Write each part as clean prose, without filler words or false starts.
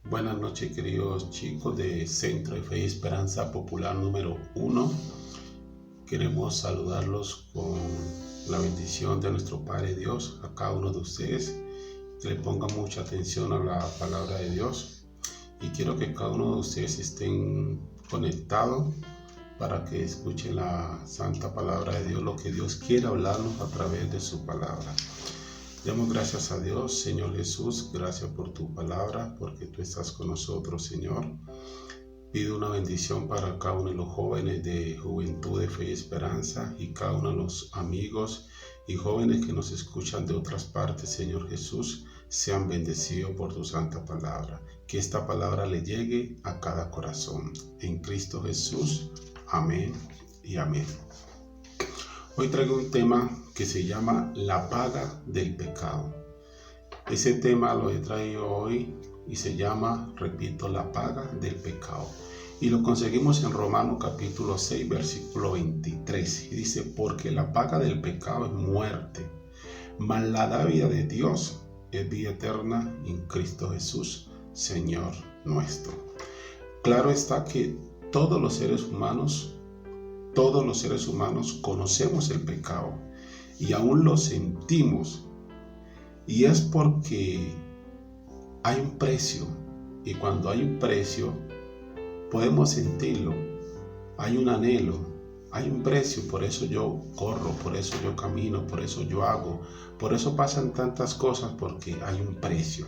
Buenas noches, queridos chicos de Centro de Fe y Esperanza Popular número 1. Queremos saludarlos con la bendición de nuestro Padre Dios a cada uno de ustedes. Que le pongan mucha atención a la palabra de Dios. Y quiero que cada uno de ustedes estén conectados para que escuchen la santa palabra de Dios, lo que Dios quiere hablarnos a través de su palabra. Demos gracias a Dios, Señor Jesús, gracias por tu palabra, porque tú estás con nosotros, Señor. Pido una bendición para cada uno de los jóvenes de Juventud de Fe y Esperanza y cada uno de los amigos y jóvenes que nos escuchan de otras partes, Señor Jesús, sean bendecidos por tu santa palabra. Que esta palabra le llegue a cada corazón. En Cristo Jesús, amén y amén. Hoy traigo un tema que se llama la paga del pecado. Ese tema lo he traído hoy y se llama, repito, la paga del pecado. Y lo conseguimos en Romanos capítulo 6, versículo 23. Y dice, porque la paga del pecado es muerte, mas la dádiva de Dios es vida eterna en Cristo Jesús, Señor nuestro. Claro está que todos los seres humanos conocemos el pecado y aún lo sentimos, y es porque hay un precio, y cuando hay un precio podemos sentirlo, hay un anhelo, hay un precio. Por eso yo corro, por eso yo camino, por eso yo hago, por eso pasan tantas cosas, porque hay un precio,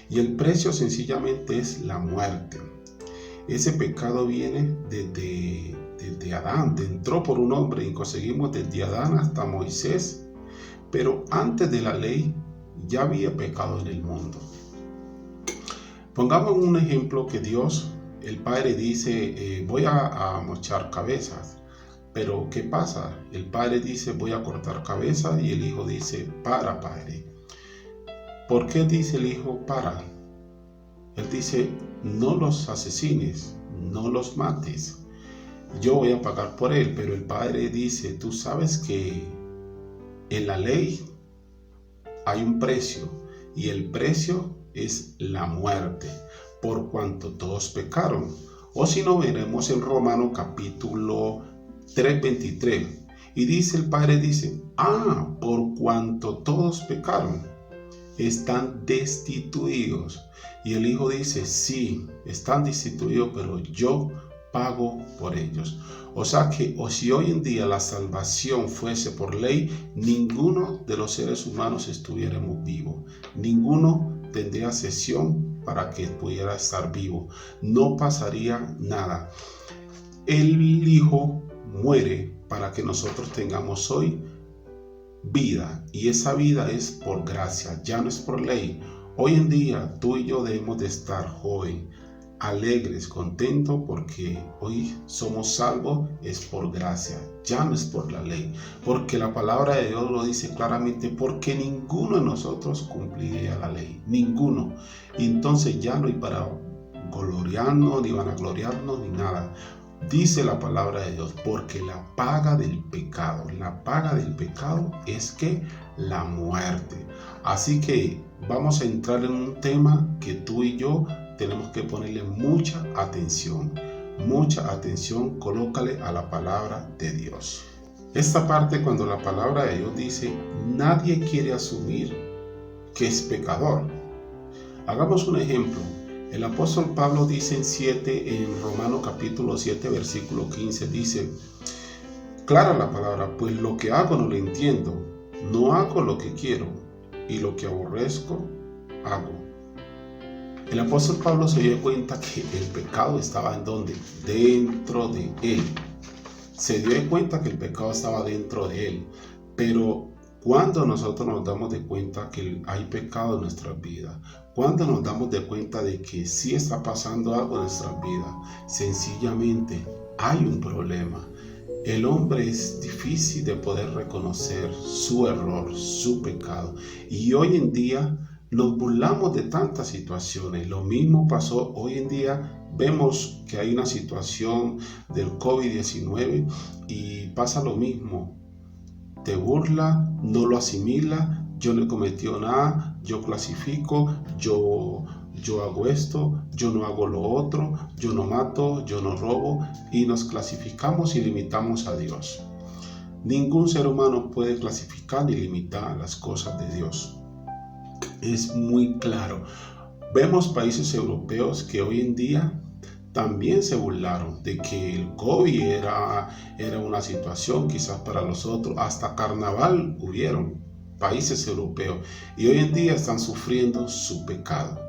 y el precio sencillamente es la muerte. Ese pecado viene desde Adán, entró por un hombre y conseguimos desde Adán hasta Moisés, pero antes de la ley ya había pecado en el mundo. Pongamos un ejemplo que Dios, el Padre dice, voy a mochar cabezas, pero ¿qué pasa? El Padre dice, voy a cortar cabezas, y el Hijo dice, para, Padre. ¿Por qué dice el Hijo, para? Él dice, no los asesines, no los mates, yo voy a pagar por él. Pero el Padre dice, tú sabes que en la ley hay un precio, y el precio es la muerte, por cuanto todos pecaron. O si no, veremos en Romanos capítulo 3, 23, y dice el Padre, dice, por cuanto todos pecaron, están destituidos. Y el Hijo dice, sí, están destituidos, pero yo pago por ellos. O sea que, si hoy en día la salvación fuese por ley, ninguno de los seres humanos estuviéramos vivos. Ninguno tendría sesión para que pudiera estar vivo. No pasaría nada. El Hijo muere para que nosotros tengamos hoy vida, y esa vida es por gracia, ya no es por ley. Hoy en día tú y yo debemos de estar joven, alegres, contentos, porque hoy somos salvos, es por gracia, ya no es por la ley, porque la palabra de Dios lo dice claramente, porque ninguno de nosotros cumpliría la ley, ninguno. Y entonces ya no hay para gloriarnos, ni vanagloriarnos, ni nada. Dice la palabra de Dios, porque la paga del pecado es que la muerte. Así que vamos a entrar en un tema que tú y yo tenemos que ponerle mucha atención, colócale a la palabra de Dios. Esta parte, cuando la palabra de Dios dice, nadie quiere asumir que es pecador. Hagamos un ejemplo. El apóstol Pablo dice en Romanos capítulo 7, versículo 15, dice, clara la palabra, pues lo que hago no lo entiendo, no hago lo que quiero, y lo que aborrezco, hago. El apóstol Pablo se dio cuenta que el pecado estaba ¿en dónde? Dentro de él. Se dio cuenta que el pecado estaba dentro de él, pero cuando nosotros nos damos de cuenta que hay pecado en nuestras vidas, cuando nos damos de cuenta de que sí está pasando algo en nuestras vidas, sencillamente hay un problema. El hombre es difícil de poder reconocer su error, su pecado. Y hoy en día nos burlamos de tantas situaciones. Lo mismo pasó hoy en día. Vemos que hay una situación del COVID-19 y pasa lo mismo. Te burla, no lo asimila, yo no he cometido nada, yo clasifico, yo yo hago esto, yo no hago lo otro, yo no mato, yo no robo, y nos clasificamos y limitamos a Dios. Ningún ser humano puede clasificar ni limitar las cosas de Dios. Es muy claro. Vemos países europeos que hoy en día también se burlaron de que el COVID era una situación quizás para los otros. Hasta carnaval hubieron países europeos y hoy en día están sufriendo su pecado.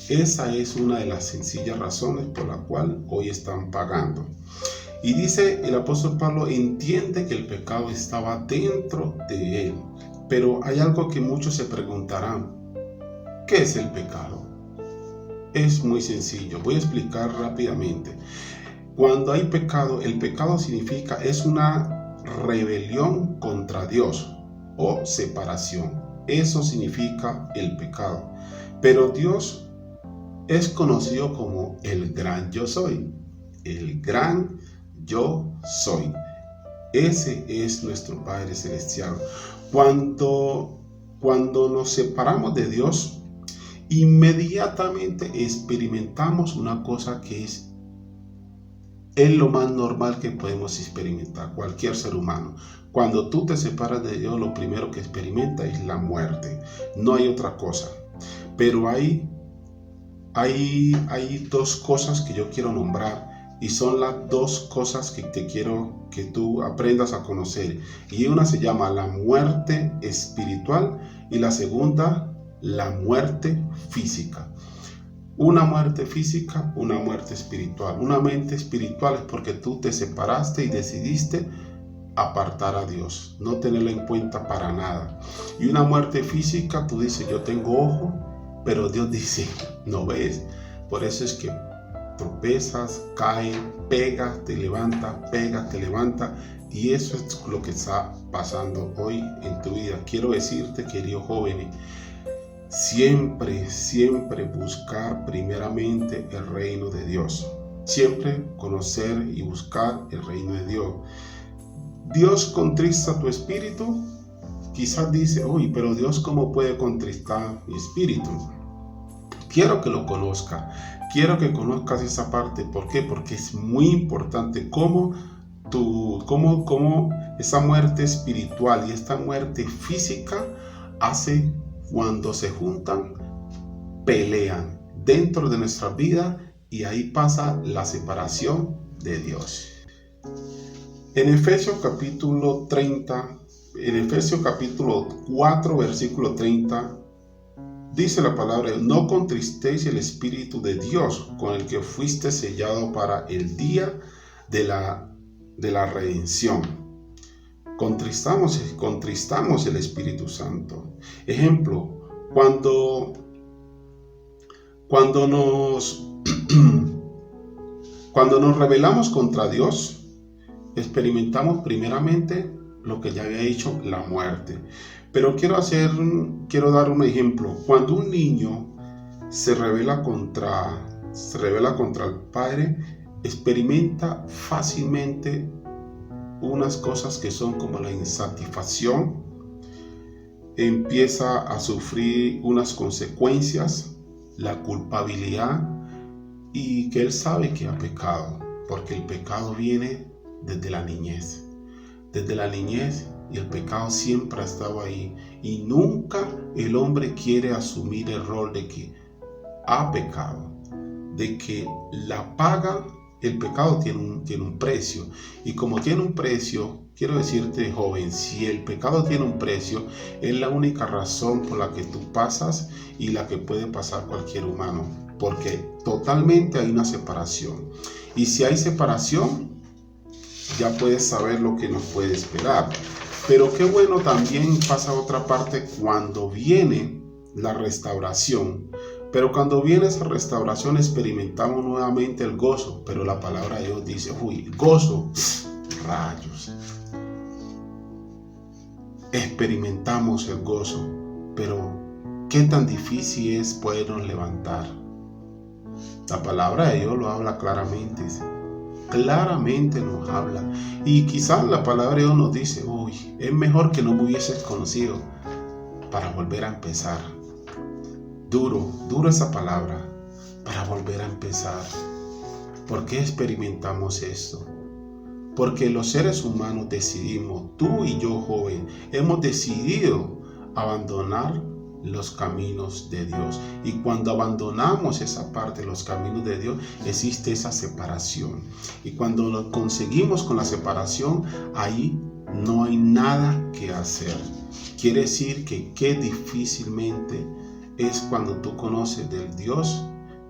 Esa es una de las sencillas razones por la cual hoy están pagando. Y dice el apóstol Pablo, entiende que el pecado estaba dentro de él. Pero hay algo que muchos se preguntarán, ¿qué es el pecado? Es muy sencillo, voy a explicar rápidamente. Cuando hay pecado, el pecado significa, es una rebelión contra Dios o separación. Eso significa el pecado. Pero Dios es conocido como el gran yo soy. El gran yo soy. Ese es nuestro Padre Celestial. Cuando nos separamos de Dios, inmediatamente experimentamos una cosa que es lo más normal que podemos experimentar, cualquier ser humano. Cuando tú te separas de Dios, lo primero que experimenta es la muerte. No hay otra cosa. Pero hay dos cosas que yo quiero nombrar, y son las dos cosas que te quiero que tú aprendas a conocer. Y una se llama la muerte espiritual y la segunda, la muerte física. Una muerte física, una muerte espiritual. Una mente espiritual es porque tú te separaste y decidiste apartar a Dios, no tenerlo en cuenta para nada. Y una muerte física, tú dices, yo tengo ojo, pero Dios dice, no ves. Por eso es que tropezas, caes, pegas, te levantas, pegas, te levantas. Y eso es lo que está pasando hoy en tu vida. Quiero decirte, queridos jóvenes, siempre buscar primeramente el reino de Dios. Siempre conocer y buscar el reino de Dios. Dios contrista tu espíritu. Quizás dice, uy, pero Dios, ¿cómo puede contristar mi espíritu? Quiero que lo conozca. Quiero que conozcas esa parte. ¿Por qué? Porque es muy importante cómo esa muerte espiritual y esta muerte física hace cuando se juntan, pelean dentro de nuestra vida, y ahí pasa la separación de Dios. En Efesios capítulo 4, versículo 30, dice la palabra, no contristéis el Espíritu de Dios, con el que fuiste sellado para el día de la redención. Contristamos el Espíritu Santo. Ejemplo, cuando nos rebelamos contra Dios, experimentamos primeramente lo que ya había dicho, la muerte. Pero quiero dar un ejemplo. Cuando un niño se rebela contra el padre, experimenta fácilmente unas cosas que son como la insatisfacción, empieza a sufrir unas consecuencias, la culpabilidad, y que él sabe que ha pecado, porque el pecado viene desde la niñez. Desde la niñez, y el pecado siempre ha estado ahí, y nunca el hombre quiere asumir el rol de que ha pecado, de que la paga. El pecado tiene un precio, y como tiene un precio, quiero decirte, joven, si el pecado tiene un precio, es la única razón por la que tú pasas y la que puede pasar cualquier humano, porque totalmente hay una separación. Y si hay separación, ya puedes saber lo que nos puede esperar. Pero qué bueno, también pasa otra parte cuando viene la restauración. Pero cuando viene esa restauración, experimentamos nuevamente el gozo. Pero la palabra de Dios dice, uy, gozo, rayos. Experimentamos el gozo, pero qué tan difícil es podernos levantar. La palabra de Dios lo habla claramente. Claramente nos habla. Y quizás la palabra de Dios nos dice, uy, es mejor que no me hubieses conocido para volver a empezar. Duro esa palabra. para volver a empezar. ¿Por qué experimentamos esto? Porque los seres humanos decidimos, tú y yo joven, hemos decidido abandonar los caminos de Dios. Y cuando abandonamos esa parte de los caminos de Dios, existe esa separación. Y cuando lo conseguimos con la separación, ahí no hay nada que hacer. Quiere decir que qué difícilmente es cuando tú conoces del Dios,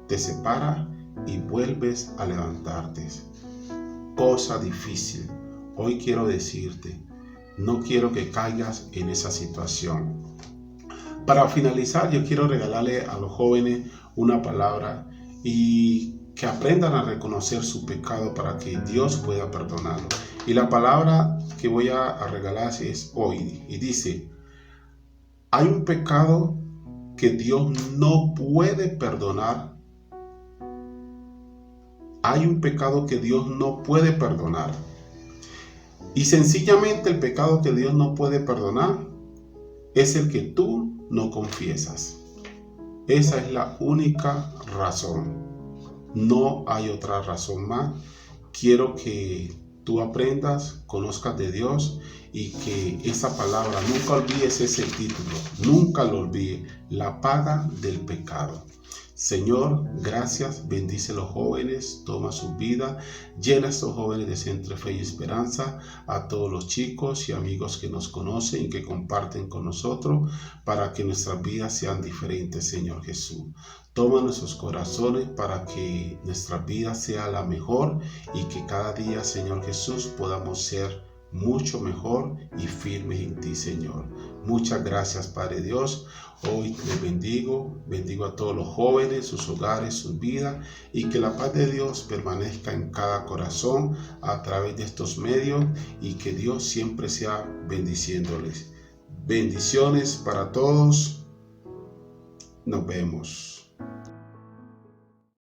te separa y vuelves a levantarte. Cosa difícil. Hoy quiero decirte, no quiero que caigas en esa situación. Para finalizar, yo quiero regalarle a los jóvenes una palabra y que aprendan a reconocer su pecado para que Dios pueda perdonarlo. Y la palabra que voy a regalar es hoy y dice: hay un pecado que Dios no puede perdonar. Hay un pecado que Dios no puede perdonar. Y sencillamente el pecado que Dios no puede perdonar es el que tú no confiesas. Esa es la única razón. No hay otra razón más. Quiero que tú aprendas, conozcas de Dios y que esa palabra, nunca olvides ese título, nunca lo olvides, la paga del pecado. Señor, gracias, bendice a los jóvenes, toma su vida, llena a estos jóvenes de Centro Fe y Esperanza, a todos los chicos y amigos que nos conocen y que comparten con nosotros para que nuestras vidas sean diferentes, Señor Jesús. Toma nuestros corazones para que nuestra vida sea la mejor y que cada día, Señor Jesús, podamos ser mucho mejor y firmes en ti, Señor. Muchas gracias, Padre Dios. Hoy les bendigo a todos los jóvenes, sus hogares, sus vidas, y que la paz de Dios permanezca en cada corazón a través de estos medios y que Dios siempre sea bendiciéndoles. Bendiciones para todos. Nos vemos.